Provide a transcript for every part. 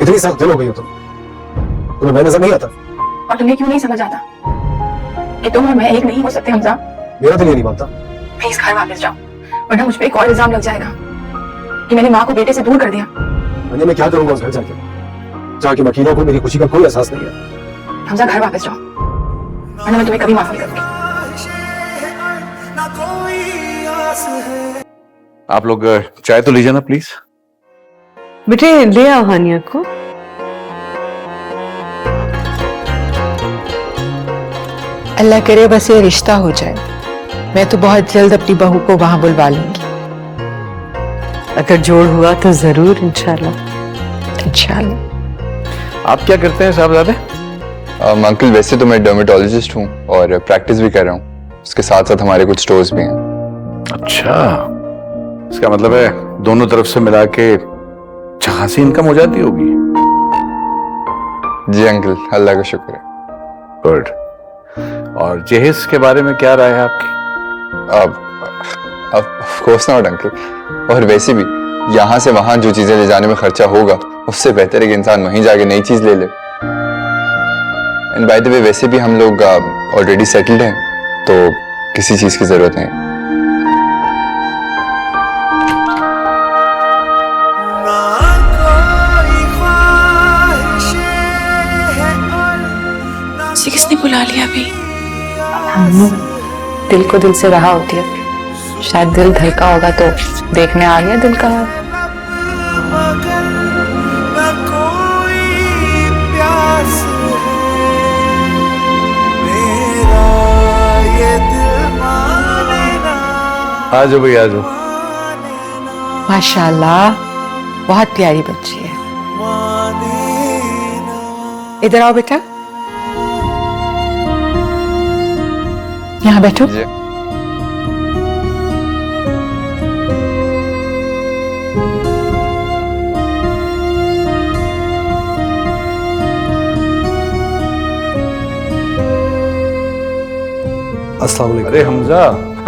इतनी सख्त दिल हो गई हो तुम्हें मैं नजर नहीं आता? और तुम्हें क्यों नहीं समझ आता कि तुम और मैं एक नहीं हो सकते हमजा? मेरा दिल ये नहीं मानता। प्लीज घर वापस जाओ, वरना मुझ पे एक और इल्जाम लग जाएगा कि मैंने माँ को बेटे से दूर कर दिया। मैं क्या करूंगा उस घर जाके वकीलों को मेरी खुशी का कोई एहसास नहीं है। हमजा घर वापस जाओ, वरना मैं तुम्हें कभी माफ नहीं करूंगी। आप लोग चाय तो लीजिए ना प्लीज। बेटे ले आओ हानिया को। अल्लाह करे बस ये रिश्ता हो जाए, मैं तो बहुत जल्द अपनी बहू को वहां बुलवा लूंगी। अगर जोड़ हुआ तो जरूर इंशाल्लाह। इंशाल्लाह। आप क्या करते हैं साहबजादे? अंकल वैसे तो मैं डर्मेटोलॉजिस्ट हूँ और प्रैक्टिस भी कर रहा हूँ, उसके साथ साथ हमारे कुछ स्टोर्स भी हैं। अच्छा, इसका मतलब है दोनों तरफ से मिला के खासी इनकम हो जाती होगी। जी अंकल, अल्लाह का शुक्र है। गुड। और जहेज के बारे में क्या राय है आपकी? अब कोर्स नॉट अंकल, और वैसे भी यहाँ से वहां जो चीजें ले जाने में खर्चा होगा उससे बेहतर है कि इंसान वहीं जाके नई चीज ले ले। एंड बाय द वे वैसे भी हम लोग ऑलरेडी सेटल्ड हैं, तो किसी चीज की जरूरत नहीं। 6 ने बुला लिया अभी। दिल को दिल से रहा होती है, शायद दिल धड़का होगा तो देखने आ गया दिल का हाल। आ जाओ भाई, आ जाओ। माशाल्लाह, बहुत प्यारी बच्ची है। इधर आओ बेटा, यहाँ बैठो। जी। अस्सलाम वालेकुम। अरे हमजा,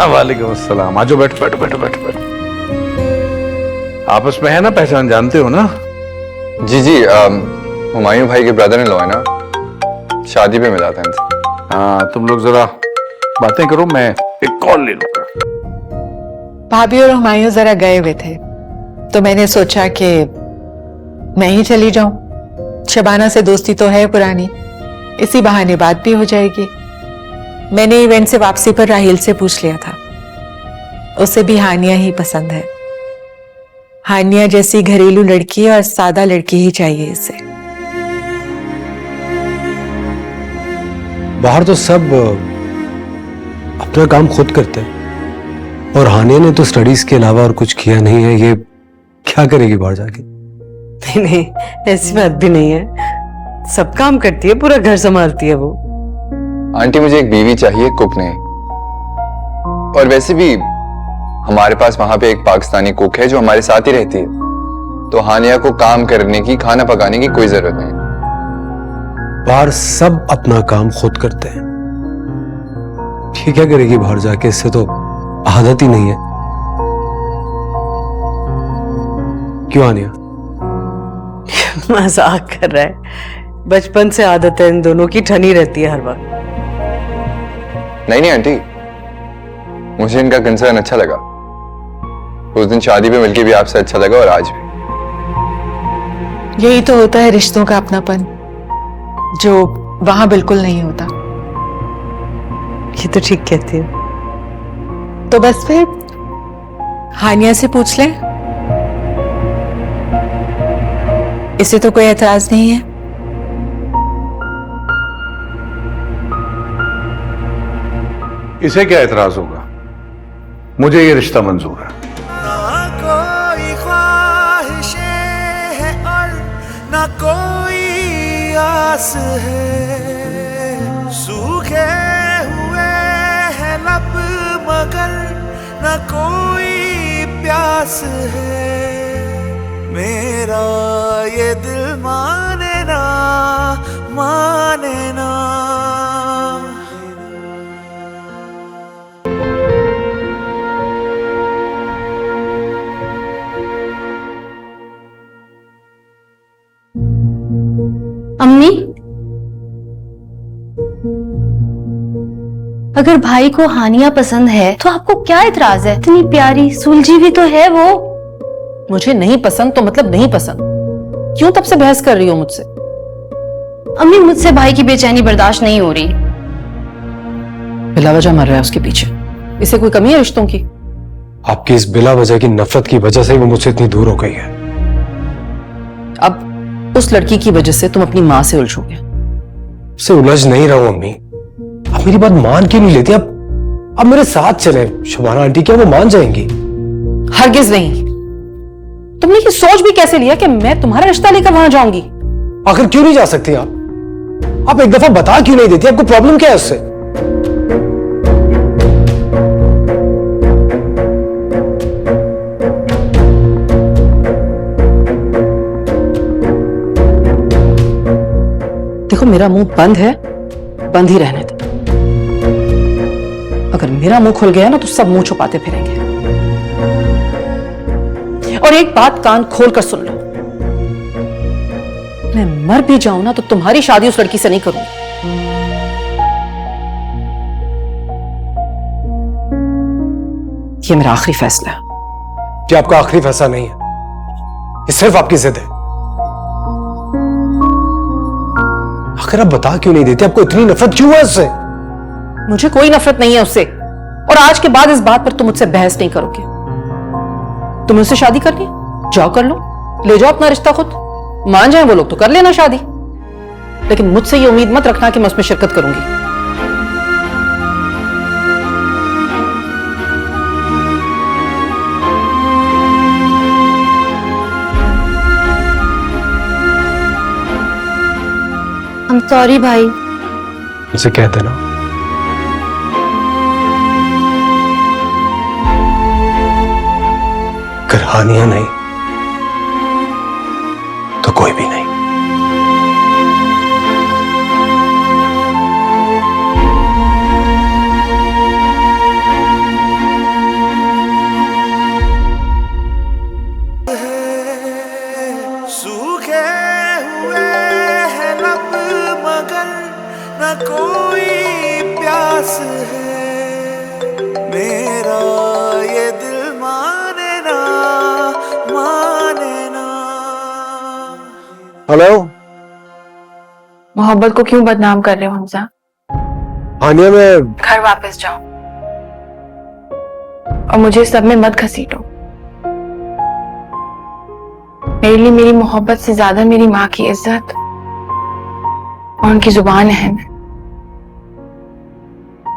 वालेकुम अस्सलाम। आजो, बैठो बैठो बैठो बैठो बैठो। आपस में है ना, पहचान जानते हो ना? जी जी, हुमायूं भाई के ब्रदर इन लॉ है ना, शादी पे मिला था इनसे। हाँ, तुम लोग जरा बातें करो, मैं एक कॉल ले लूंगा। भाभी और हुमायूं जरा गए हुए थे, तो मैंने सोचा कि मैं ही चली जाऊं। शबाना से दोस्ती तो है पुरानी, इसी बहाने बात भी हो जाएगी। मैंने इवेंट से वापसी पर राहिल से पूछ लिया था, उसे भी हानिया ही पसंद है। हानिया जैसी घरेलू लड़की और सादा लड़की ही चाहिए इसे। बाहर तो सब अपना काम खुद करते हैं, और हानिया ने तो स्टडीज के अलावा और कुछ किया नहीं है। ये क्या करेगी बाहर जाके? नहीं नहीं, ऐसी बात भी नहीं है, सब काम करती है, पूरा घर संभालती है वो। आंटी मुझे एक बीवी चाहिए, कुक नहीं। और वैसे भी हमारे पास वहां पे एक पाकिस्तानी कुक है जो हमारे साथ ही रहती है, तो हानिया को काम करने की, खाना पकाने की कोई जरूरत नहीं। बाहर सब अपना काम खुद करते हैं, ये क्या करेगी बाहर जाके? इससे तो आदत ही नहीं है। क्यों हानिया? मजाक कर रहा है, बचपन से आदत है इन दोनों की, ठनी रहती है हर वक्त। नहीं नहीं आंटी, मुझे इनका कंसर्न अच्छा लगा। उस दिन शादी पे मिलके भी आपसे अच्छा लगा, और आज भी। यही तो होता है रिश्तों का अपनापन, जो वहां बिल्कुल नहीं होता। ये तो ठीक कहती है। तो बस फिर हानिया से पूछ ले, इसे तो कोई एतराज नहीं है। इसे क्या एतराज होगा? मुझे ये रिश्ता मंजूर है। ना कोई ख्वाहिशें है और ना कोई आस है, सूखे हुए हैं लब मगर ना कोई प्यास है। मेरा ये दिल माने ना माने ना। अगर भाई को हानिया पसंद है तो आपको क्या इतराज है? इतनी प्यारी सुलझी भी तो है वो। मुझे नहीं पसंद तो मतलब नहीं पसंद। क्यों तब से बहस कर रही हो मुझसे? अम्मी, मुझसे भाई की बेचैनी बर्दाश्त नहीं हो रही। बिला वजह मर रहा है उसके पीछे। इसे कोई कमी है रिश्तों की? आपकी इस बिला वजह की नफरत की वजह से ही वो मुझसे इतनी दूर हो गई है। अब उस लड़की की वजह से तुम अपनी माँ से उलझोगे। उससे उलझ नहीं रहा हूं अम्मी। आप मेरी बात मान क्यों नहीं लेती? अब मेरे साथ चले शबाना आंटी, क्या वो मान जाएंगी? हरगिज नहीं। तुमने ये सोच भी कैसे लिया कि मैं तुम्हारा रिश्ता लेकर वहां जाऊंगी? आखिर क्यों नहीं जा सकती आप? आप एक दफा बता क्यों नहीं देती? आपको प्रॉब्लम क्या है उससे? देखो, मेरा मुंह बंद है, बंद ही रहने दो। अगर मेरा मुंह खुल गया ना तो सब मुंह छुपाते फिरेंगे। और एक बात कान खोल कर सुन लो, मैं मर भी जाऊं ना तो तुम्हारी शादी उस लड़की से नहीं करूंगी। ये मेरा आखिरी फैसला है। कि आपका आखिरी फैसला नहीं है, ये सिर्फ आपकी जिद है। आखिर आप बता क्यों नहीं देते? आपको इतनी नफरत क्यों है उससे? मुझे कोई नफरत नहीं है उससे, और आज के बाद इस बात पर तुम मुझसे बहस नहीं करोगे। तुम्हें उससे शादी करनी है, जाओ कर लो, ले जाओ अपना रिश्ता खुद। मान जाए वो लोग तो कर लेना शादी, लेकिन मुझसे ये उम्मीद मत रखना कि मैं उसमें शिरकत करूंगी। I'm sorry भाई। उसे कह देना। अगर हानिया नहीं तो कोई भी नहीं। सूखे हुए हैं लब मगर न कोई प्यास है मेरा, ये दिल माने ना माने ना। हेलो, मोहब्बत को क्यों बदनाम कर रहे हो हमजा? हानिया में घर वापस जाओ और मुझे इस सब में मत घसीटो। मेरे लिए मेरी मोहब्बत से ज्यादा मेरी माँ की इज्जत और उनकी जुबान अहम है।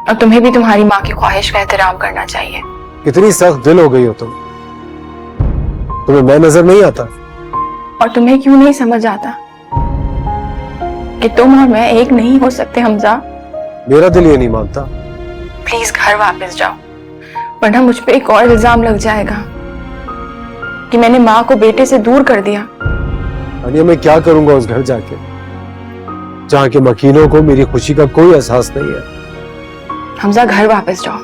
और तुम्हें भी तुम्हारी माँ की ख्वाहिश का एहतराम करना चाहिए। कितनी सख्त दिल हो गई हो तुम। तुम्हें मैं नजर नहीं आता? और तुम्हें क्यों नहीं समझ आता कि तुम और मैं एक नहीं हो सकते हमजा? मेरा दिल ये नहीं मानता। प्लीज घर वापस जाओ, वरना मुझ पे एक और इल्जाम लग जाएगा कि मैंने माँ को बेटे से दूर कर दिया। हानिया, मैं क्या करूंगा उस घर जाके जहाँ के मकीनों को मेरी खुशी का कोई एहसास नहीं है? हमजा घर वापस जाओ,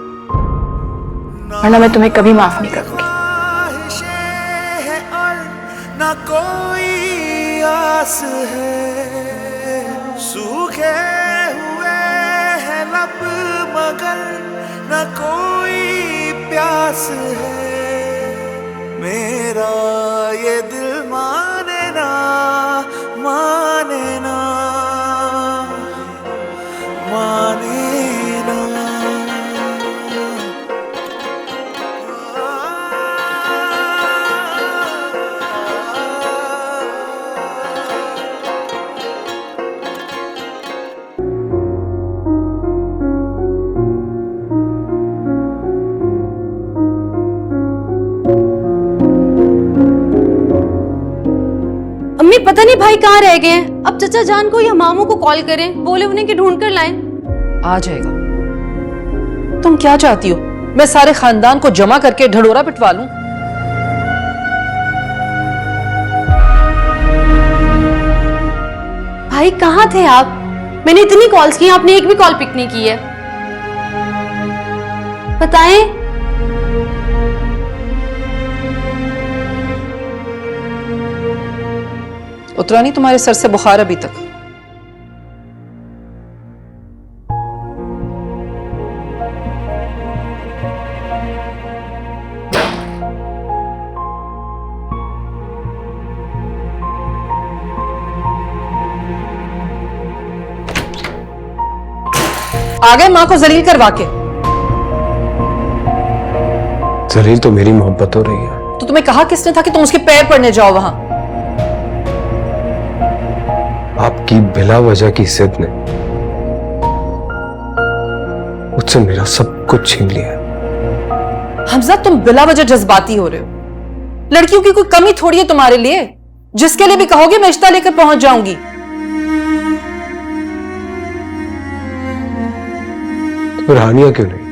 वरना मैं तुम्हें कभी माफ नहीं करूंगी। न कोई आस है, सूखे हुए हैं लब मगर न कोई प्यास है मेरा, ये दिल माने ना माने ना माने ना। अम्मी, पता नहीं भाई कहाँ रह गए हैं। अब चचा जान को या मामू को कॉल करें, बोले उन्हें कि ढूंढ कर लाएं। आ जाएगा। तुम क्या चाहती हो? मैं सारे खानदान को जमा करके ढडोरा पिटवा लूं? भाई कहाँ थे आप? मैंने इतनी कॉल्स की, आपने एक भी कॉल पिक नहीं की है। बताएं। उतरा नहीं तुम्हारे सर से बुखार अभी तक? आ गए माँ को जलील करवा के। जलील तो मेरी मोहब्बत हो रही है। तो तुम्हें कहा किसने था कि तुम उसके पैर पड़ने जाओ वहां? आपकी बिला वजह की जिद ने मुझसे मेरा सब कुछ छीन लिया है। हमजा, तुम बिला वजह जज्बाती हो रहे हो। लड़कियों की कोई कमी थोड़ी है तुम्हारे लिए, जिसके लिए भी कहोगे मैं रिश्ता लेकर पहुंच जाऊंगी। तो हानिया क्यों नहीं?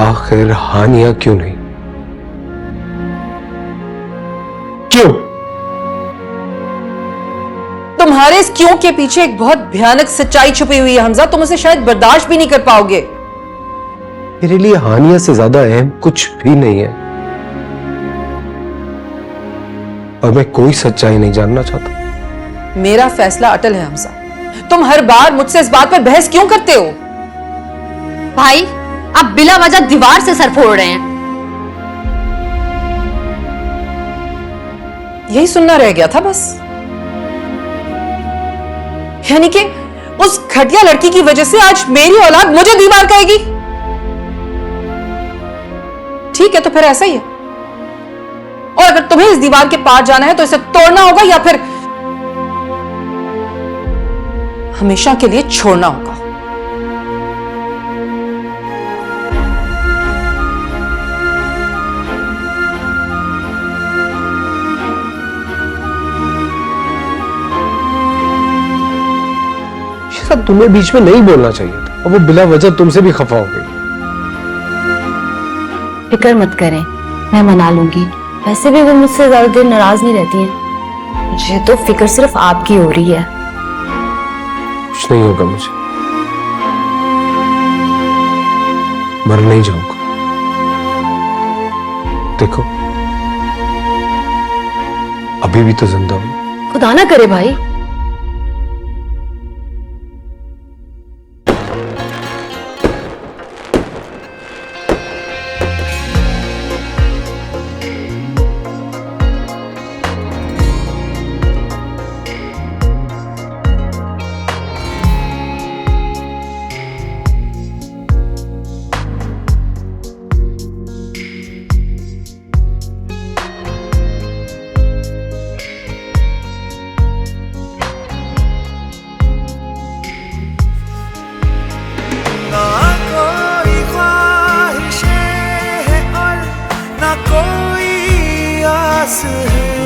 आखिर हानिया क्यों नहीं? क्यों? तुम्हारे इस क्यों के पीछे एक बहुत भयानक सच्चाई छुपी हुई है हमजा, तुम उसे शायद बर्दाश्त भी नहीं कर पाओगे। मेरे लिए हानिया से ज्यादा अहम कुछ भी नहीं है, और मैं कोई सच्चाई नहीं जानना चाहता। मेरा फैसला अटल है हमजा, तुम हर बार मुझसे इस बात पर बहस क्यों करते हो? भाई आप बिला वजह दीवार से सर फोड़ रहे हैं। यही सुनना रह गया था बस। यानी कि उस घटिया लड़की की वजह से आज मेरी औलाद मुझे दीवार कहेगी? ठीक है, तो फिर ऐसा ही है। और अगर तुम्हें इस दीवार के पार जाना है तो इसे तोड़ना होगा या फिर हमेशा के लिए छोड़ना होगा। शायद तुम्हें बीच में नहीं बोलना चाहिए था, और वो बिला वजह तुमसे भी खफा हो गई। फिक्र मत करें, मैं मना लूंगी। वैसे भी वो मुझसे ज्यादा देर नाराज नहीं रहती हैं। मुझे तो फिक्र सिर्फ आपकी हो रही है। कुछ नहीं होगा मुझे, मर नहीं जाऊंगा। देखो अभी भी तो जिंदा हूं। खुदा ना करे भाई। ना कोई ख्वाहिशें हैं और ना कोई आस है।